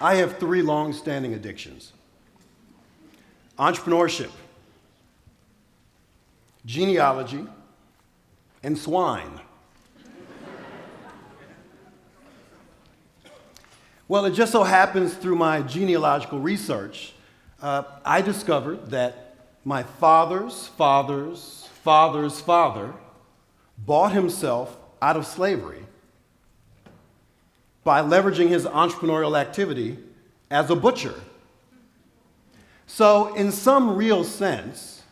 I have three long-standing addictions: entrepreneurship, genealogy, and swine. Well, it just so happens through my genealogical research, I discovered that my father's father's father's father bought himself out of slavery by leveraging his entrepreneurial activity as a butcher. So, in some real sense,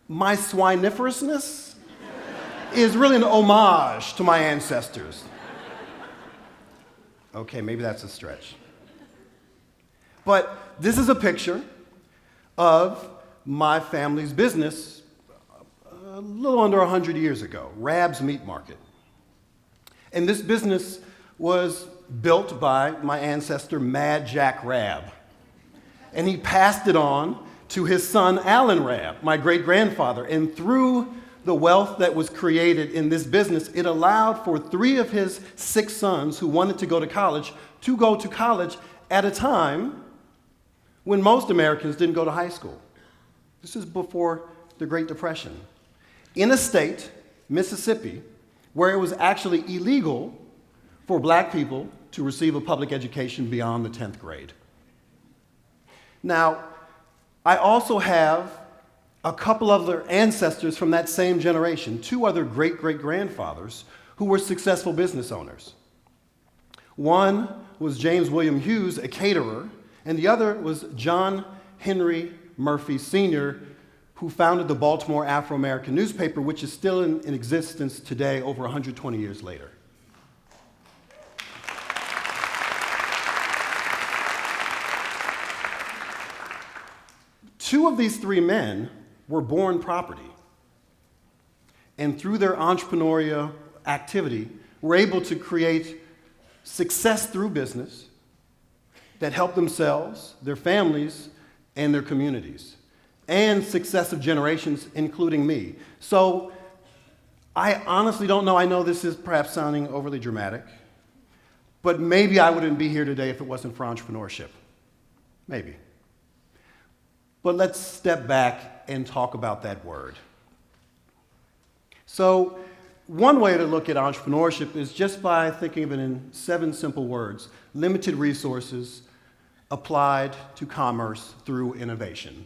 my swiniferousness is really an homage to my ancestors. Okay, maybe that's a stretch. But this is a picture of my family's business a little under 100 years ago, Rabb's Meat Market. And this business was built by my ancestor, Mad Jack Rabb. And he passed it on to his son, Alan Rabb, my great-grandfather. And through the wealth that was created in this business, it allowed for 3 of his 6 sons who wanted to go to college at a time when most Americans didn't go to high school. This is before the Great Depression. In a state, Mississippi, where it was actually illegal for black people to receive a public education beyond the 10th grade. Now, I also have a couple other ancestors from that same generation, 2 other great-great-grandfathers who were successful business owners. One was James William Hughes, a caterer, and the other was John Henry Murphy Sr., who founded the Baltimore Afro-American newspaper, which is still in existence today, over 120 years later. Two of these 3 men were born property, and through their entrepreneurial activity, were able to create success through business that helped themselves, their families, and their communities, and successive generations, including me. So I honestly don't know. I know this is perhaps sounding overly dramatic, but maybe I wouldn't be here today if it wasn't for entrepreneurship. Maybe. But let's step back and talk about that word. So one way to look at entrepreneurship is just by thinking of it in 7 simple words: limited resources applied to commerce through innovation.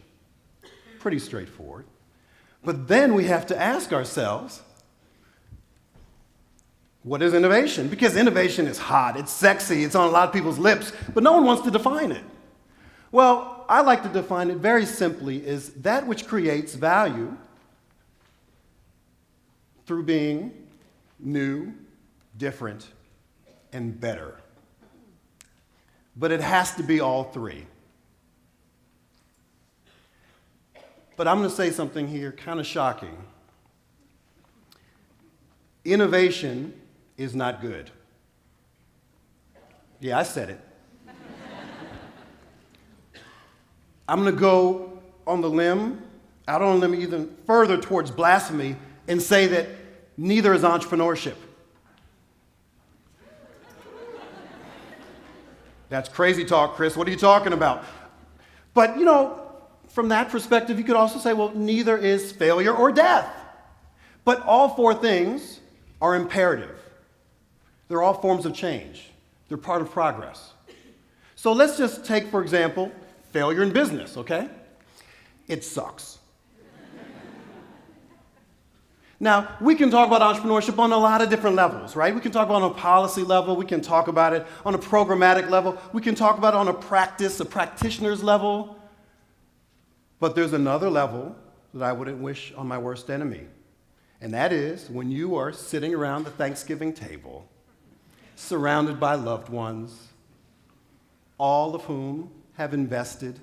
Pretty straightforward. But then we have to ask ourselves, what is innovation? Because innovation is hot, it's sexy, it's on a lot of people's lips, but no one wants to define it. Well, I like to define it very simply as that which creates value through being new, different, and better. But it has to be all 3. But I'm going to say something here kind of shocking. Innovation is not good. Yeah, I said it. I'm going to go on the limb, out on a limb even further towards blasphemy, and say that neither is entrepreneurship. That's crazy talk, Chris. What are you talking about? But, from that perspective, you could also say, well, neither is failure or death. But all 4 things are imperative. They're all forms of change. They're part of progress. So let's just take, for example, failure in business, okay? It sucks. Now, we can talk about entrepreneurship on a lot of different levels, right? We can talk about it on a policy level. We can talk about it on a programmatic level. We can talk about it on a practitioner's level. But there's another level that I wouldn't wish on my worst enemy. And that is when you are sitting around the Thanksgiving table, surrounded by loved ones, all of whom have invested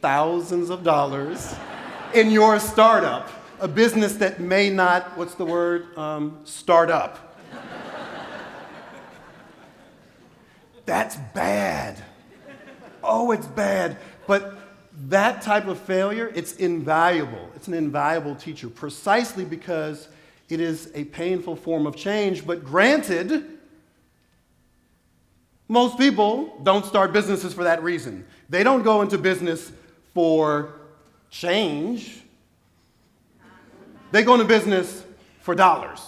thousands of dollars in your startup, a business that may not, start up. That's bad. Oh, it's bad. But that type of failure, it's invaluable. It's an invaluable teacher, precisely because it is a painful form of change. But granted, Most people don't start businesses for that reason. They don't go into business for change. They go into business for dollars.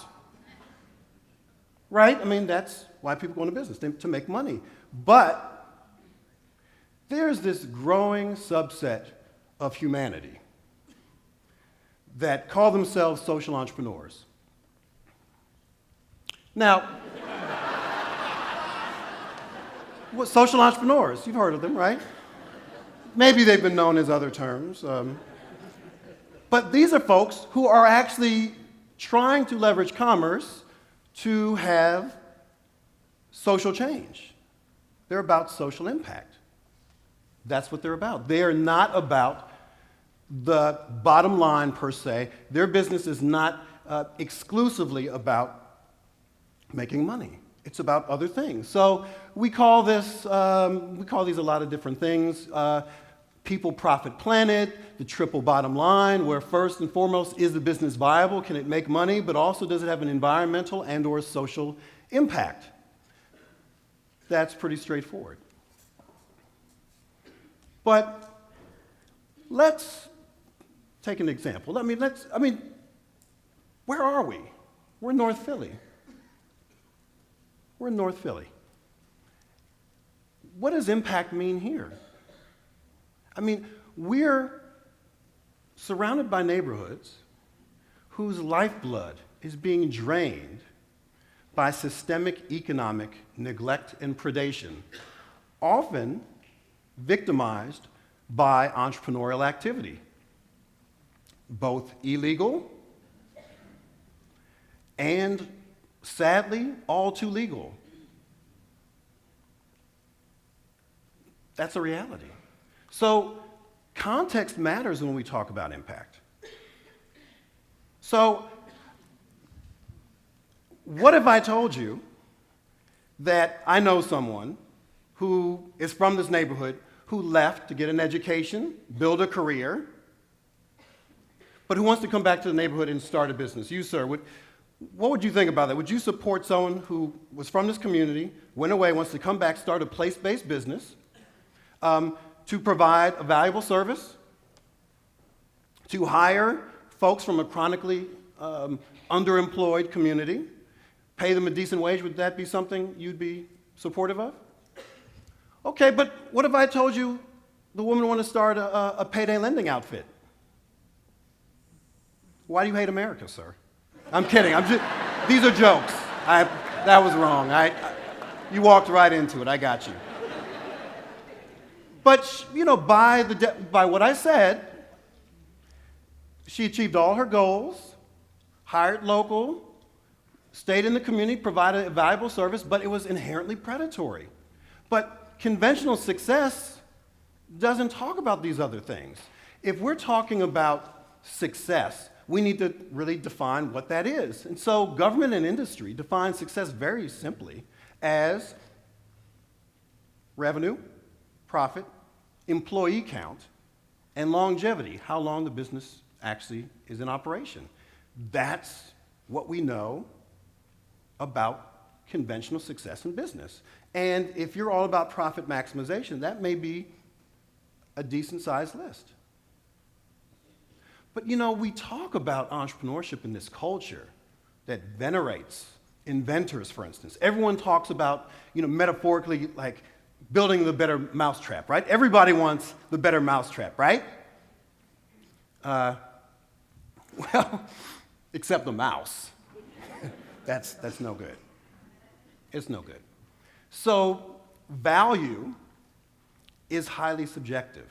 Right? I mean, that's why people go into business, to make money. But there's this growing subset of humanity that call themselves social entrepreneurs. Now, social entrepreneurs, you've heard of them, right? Maybe they've been known as other terms. But these are folks who are actually trying to leverage commerce to have social change. They're about social impact. That's what they're about. They are not about the bottom line per se. Their business is not exclusively about making money. It's about other things. So we call these a lot of different things. People, profit, planet, the triple bottom line, where first and foremost, is the business viable? Can it make money? But also, does it have an environmental and or social impact? That's pretty straightforward. But let's take an example. Where are we? We're in North Philly. We're in North Philly. What does impact mean here? We're surrounded by neighborhoods whose lifeblood is being drained by systemic economic neglect and predation, often victimized by entrepreneurial activity, both illegal and, sadly, all too legal. That's a reality. So context matters when we talk about impact. So what if I told you that I know someone who is from this neighborhood who left to get an education, build a career, but who wants to come back to the neighborhood and start a business? You, sir, what would you think about that? Would you support someone who was from this community, went away, wants to come back, start a place-based business, to provide a valuable service, to hire folks from a chronically underemployed community, pay them a decent wage? Would that be something you'd be supportive of? Okay, but what if I told you the woman wanted to start a payday lending outfit? Why do you hate America, sir? I'm kidding. These are jokes. That was wrong. You walked right into it. I got you. But, by what I said, she achieved all her goals, hired local, stayed in the community, provided a valuable service, but it was inherently predatory. But conventional success doesn't talk about these other things. If we're talking about success, we need to really define what that is. And so government and industry define success very simply as revenue, profit, employee count, and longevity, how long the business actually is in operation. That's what we know about conventional success in business. And if you're all about profit maximization, that may be a decent-sized list. But we talk about entrepreneurship in this culture that venerates inventors, for instance. Everyone talks about, metaphorically, like building the better mousetrap, right? Everybody wants the better mousetrap, right? Well, except the mouse. That's no good. It's no good. So value is highly subjective.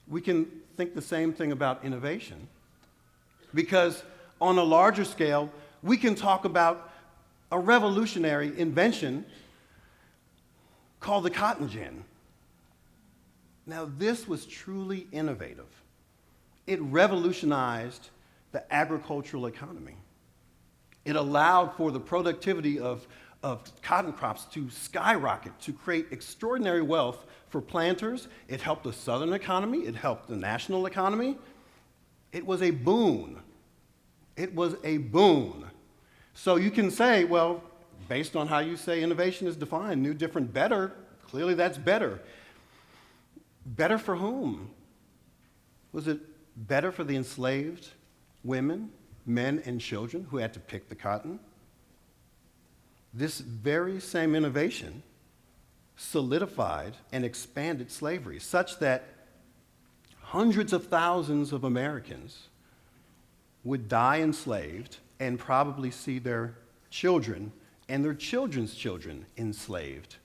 We can think the same thing about innovation, because on a larger scale, we can talk about a revolutionary invention called the cotton gin. Now, this was truly innovative. It revolutionized the agricultural economy. It allowed for the productivity of cotton crops to skyrocket, to create extraordinary wealth for planters. It helped the southern economy. It helped the national economy. It was a boon. It was a boon. So you can say, well, based on how you say innovation is defined, new, different, better, clearly that's better. Better for whom? Was it better for the enslaved women, men, and children who had to pick the cotton? This very same innovation solidified and expanded slavery, such that hundreds of thousands of Americans would die enslaved and probably see their children and their children's children enslaved.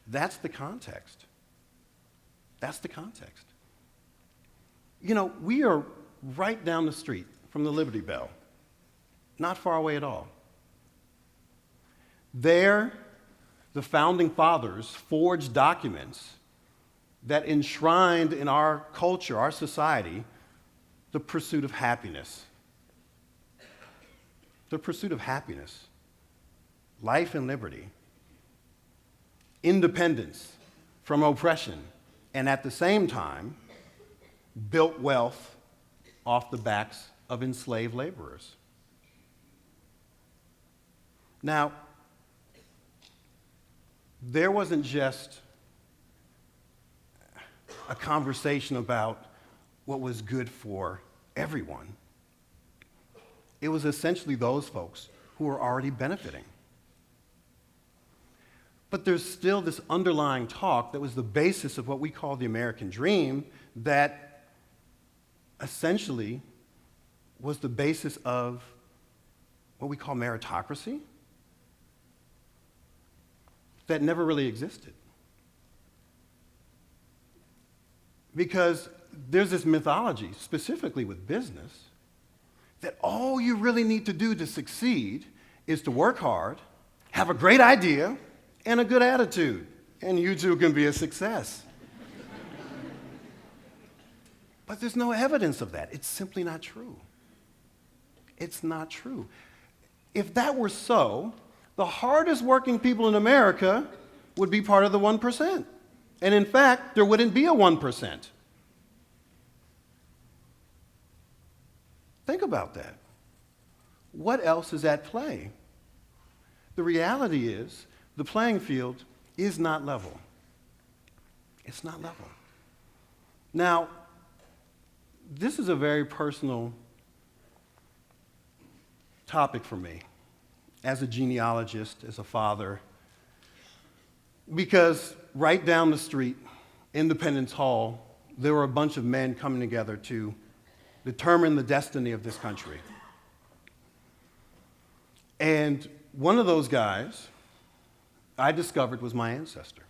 That's the context. That's the context. You know, we are right down the street from the Liberty Bell, not far away at all. There, the founding fathers forged documents that enshrined in our culture, our society, the pursuit of happiness. The pursuit of happiness, life and liberty, independence from oppression, and at the same time, built wealth off the backs of enslaved laborers. Now, there wasn't just a conversation about what was good for everyone. It was essentially those folks who were already benefiting. But there's still this underlying talk that was the basis of what we call the American dream that essentially was the basis of what we call meritocracy that never really existed. Because there's this mythology, specifically with business, that all you really need to do to succeed is to work hard, have a great idea, and a good attitude, and you too can be a success. But there's no evidence of that. It's simply not true. It's not true. If that were so, the hardest working people in America would be part of the 1%. And in fact, there wouldn't be a 1%. Think about that. What else is at play? The reality is, the playing field is not level. It's not level. Now, this is a very personal topic for me as a genealogist, as a father, because right down the street, Independence Hall, there were a bunch of men coming together to determine the destiny of this country. And one of those guys I discovered was my ancestor.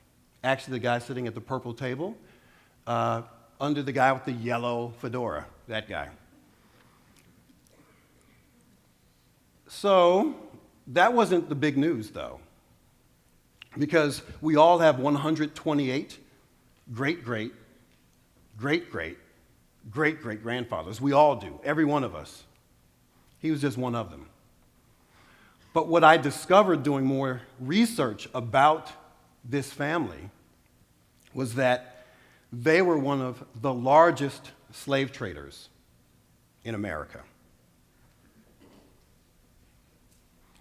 Actually, the guy sitting at the purple table, under the guy with the yellow fedora, that guy. So that wasn't the big news, though, because we all have 128 great-great-great-great-great-grandfathers. We all do, every one of us. He was just one of them. But what I discovered doing more research about this family was that they were one of the largest slave traders in America.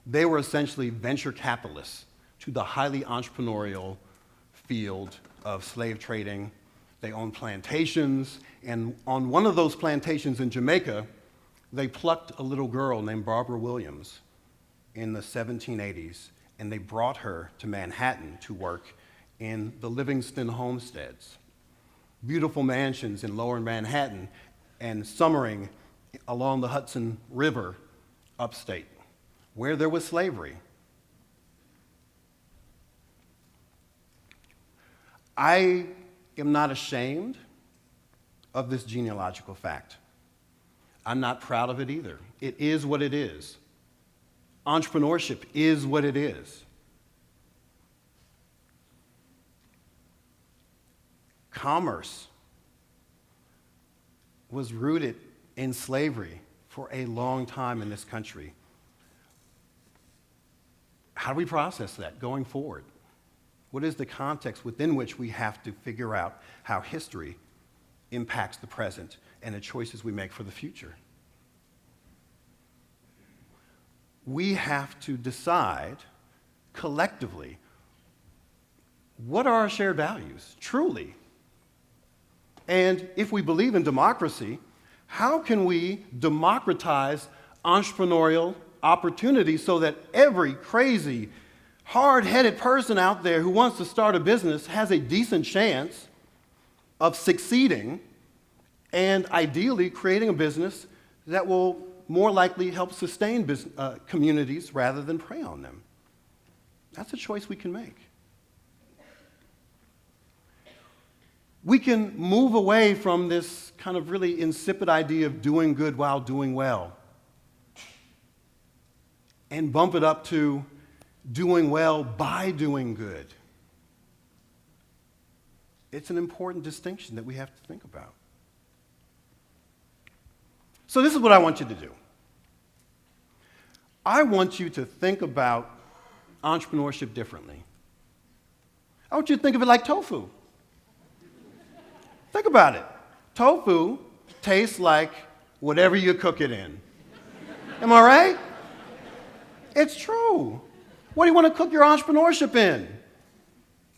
They were essentially venture capitalists to the highly entrepreneurial field of slave trading. They owned plantations, and on one of those plantations in Jamaica, they plucked a little girl named Barbara Williams in the 1780s, and they brought her to Manhattan to work in the Livingston homesteads, beautiful mansions in lower Manhattan and summering along the Hudson River upstate, where there was slavery. I am not ashamed of this genealogical fact. I'm not proud of it either. It is what it is. Entrepreneurship is what it is. Commerce was rooted in slavery for a long time in this country. How do we process that going forward? What is the context within which we have to figure out how history impacts the present and the choices we make for the future? we have to decide collectively, what are our shared values, truly? And if we believe in democracy, how can we democratize entrepreneurial opportunities so that every crazy, hard-headed person out there who wants to start a business has a decent chance of succeeding and ideally creating a business that will more likely help sustain communities rather than prey on them? That's a choice we can make. We can move away from this kind of really insipid idea of doing good while doing well and bump it up to doing well by doing good. It's an important distinction that we have to think about. So this is what I want you to do. I want you to think about entrepreneurship differently. I want you to think of it like tofu. Think about it. Tofu tastes like whatever you cook it in. Am I right? It's true. What do you want to cook your entrepreneurship in?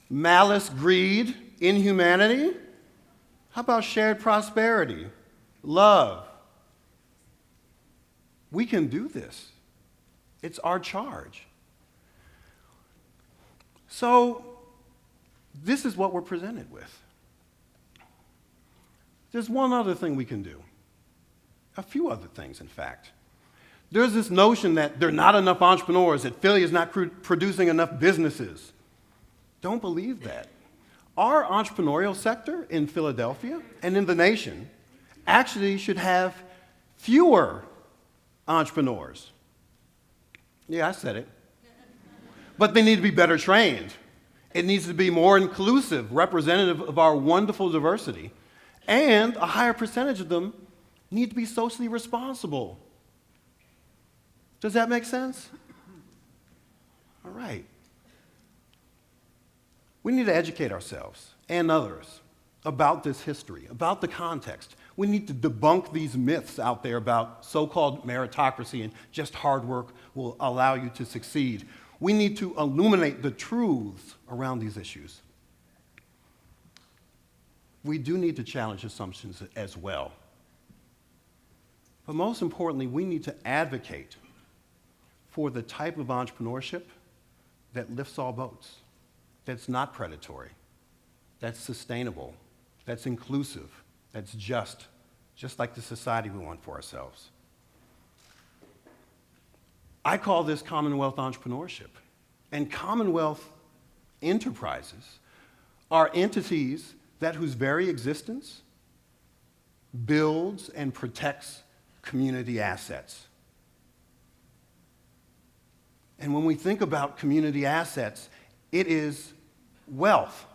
Malice, greed, inhumanity? How about shared prosperity, love? We can do this. It's our charge. So, this is what we're presented with. There's one other thing we can do. A few other things, in fact. There's this notion that there are not enough entrepreneurs, that Philly is not producing enough businesses. Don't believe that. Our entrepreneurial sector in Philadelphia and in the nation actually should have fewer entrepreneurs. Yeah, I said it. But they need to be better trained. It needs to be more inclusive, representative of our wonderful diversity. And a higher percentage of them need to be socially responsible. Does that make sense? All right. We need to educate ourselves and others about this history, about the context. We need to debunk these myths out there about so-called meritocracy and just hard work will allow you to succeed. We need to illuminate the truths around these issues. We do need to challenge assumptions as well. But most importantly, we need to advocate for the type of entrepreneurship that lifts all boats, that's not predatory, that's sustainable, that's inclusive, that's just like the society we want for ourselves. I call this Commonwealth entrepreneurship. And Commonwealth enterprises are entities whose very existence builds and protects community assets. And when we think about community assets, it is wealth.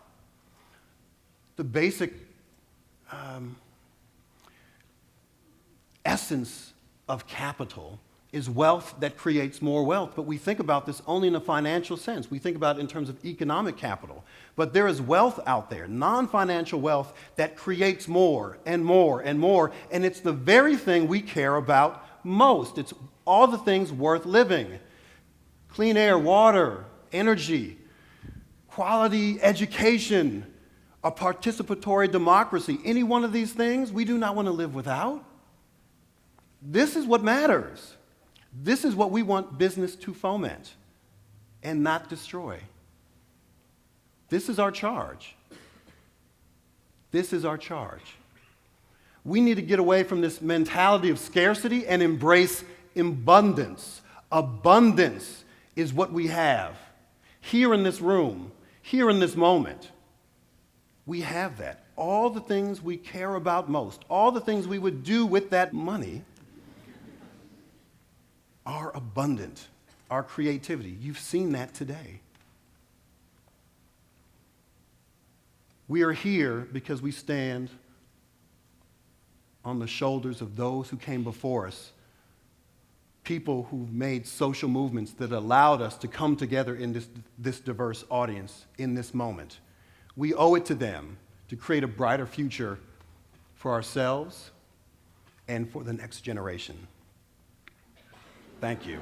The basic essence of capital is wealth that creates more wealth. But we think about this only in a financial sense. We think about it in terms of economic capital. But there is wealth out there, non-financial wealth, that creates more and more and more. And it's the very thing we care about most. It's all the things worth living. Clean air, water, energy, quality education, a participatory democracy. Any one of these things we do not want to live without. This is what matters. This is what we want business to foment and not destroy. This is our charge. This is our charge. We need to get away from this mentality of scarcity and embrace abundance. Abundance is what we have here in this room, here in this moment. We have that. All the things we care about most, all the things we would do with that money are abundant. Our creativity. You've seen that today. We are here because we stand on the shoulders of those who came before us, people who made social movements that allowed us to come together in this diverse audience in this moment. We owe it to them to create a brighter future for ourselves and for the next generation. Thank you.